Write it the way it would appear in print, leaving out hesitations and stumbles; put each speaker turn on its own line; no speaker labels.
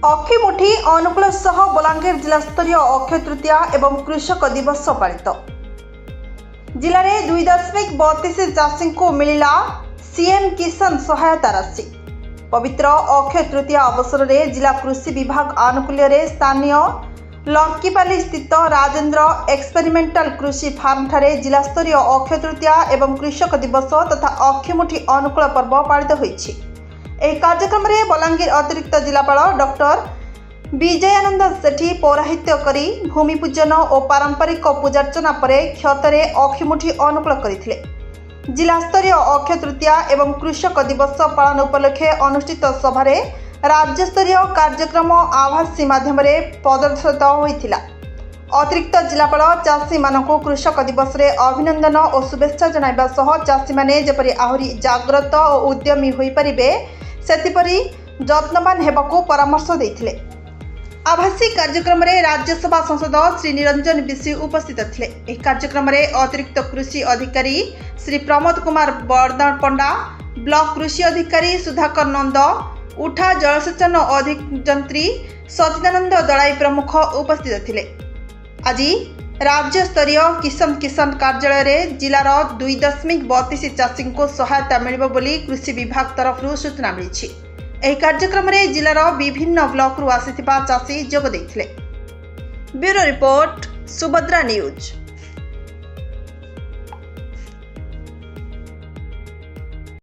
अखिमुठी अनुकूल सह बलांगीर जिला स्तरीय अक्षय तृतीया एवं कृषक दिवस पालित। जिले में 2.32 चाषी को मिला सीएम किसान सहायता राशि। पवित्र अक्षय तृतीया अवसर में जिला कृषि विभाग आनुकूल्य स्थानीय लंकीपाली स्थित राजेंद्र एक्सपेरिमेंटल कृषि फार्म ठारे जिला स्तरीय अक्षय तृतीया एवं कृषक दिवस तथा अखिमुठी अनुकूल पर्व पालित होइछि। ଏହି କାର୍ଯ୍ୟକ୍ରମରେ ବଲାଙ୍ଗୀର ଅତିରିକ୍ତ ଜିଲ୍ଲାପାଳ ଡକ୍ଟର ବିଜୟାନନ୍ଦ ସେଠୀ ପୌରାହିତ୍ୟ କରି ଭୂମି ପୂଜନ ଓ ପାରମ୍ପରିକ ପୂଜାର୍ଚ୍ଚନା ପରେ କ୍ଷତରେ ଅଖିମୁଠି ଅନୁକୂଳ କରିଥିଲେ। ଜିଲ୍ଲାସ୍ତରୀୟ ଅକ୍ଷୟ ତୃତୀୟା ଏବଂ କୃଷକ ଦିବସ ପାଳନ ଉପଲକ୍ଷେ ଅନୁଷ୍ଠିତ ସଭାରେ ରାଜ୍ୟସ୍ତରୀୟ କାର୍ଯ୍ୟକ୍ରମ ଆଭାସୀ ମାଧ୍ୟମରେ ପ୍ରଦର୍ଶିତ ହୋଇଥିଲା। ଅତିରିକ୍ତ ଜିଲ୍ଲାପାଳ ଚାଷୀମାନଙ୍କୁ କୃଷକ ଦିବସରେ ଅଭିନନ୍ଦନ ଓ ଶୁଭେଚ୍ଛା ଜଣାଇବା ସହ ଚାଷୀମାନେ ଯେପରି ଆହୁରି ଜାଗ୍ରତ ଓ ଉଦ୍ୟମୀ ହୋଇପାରିବେ सेतिपरि जत्नवान हेबाकू परामर्श देइथिले। आभासी कार्यक्रम में राज्यसभा सांसद श्री निरंजन बिशी उपस्थित थिले। एही कार्यक्रम में अतिरिक्त कृषि अधिकारी श्री प्रमोद कुमार बरदान पंडा, ब्लॉक कृषि अधिकारी सुधाकर नंद, उठा जलसेचन अभियंत्री सचिदानंद दलाई प्रमुख उपस्थित थिले। आज राज्य स्तरीय किसान कार्यालय जिलार 2.32 चाषी को सहायता मिलिबो बोली कृषि विभाग तरफ सूचना मिली। एही कार्यक्रम में जिलार विभिन्न ब्लॉक रु आसिथिबा चाषी जोग दैथिले। Bureau report Subhadra news.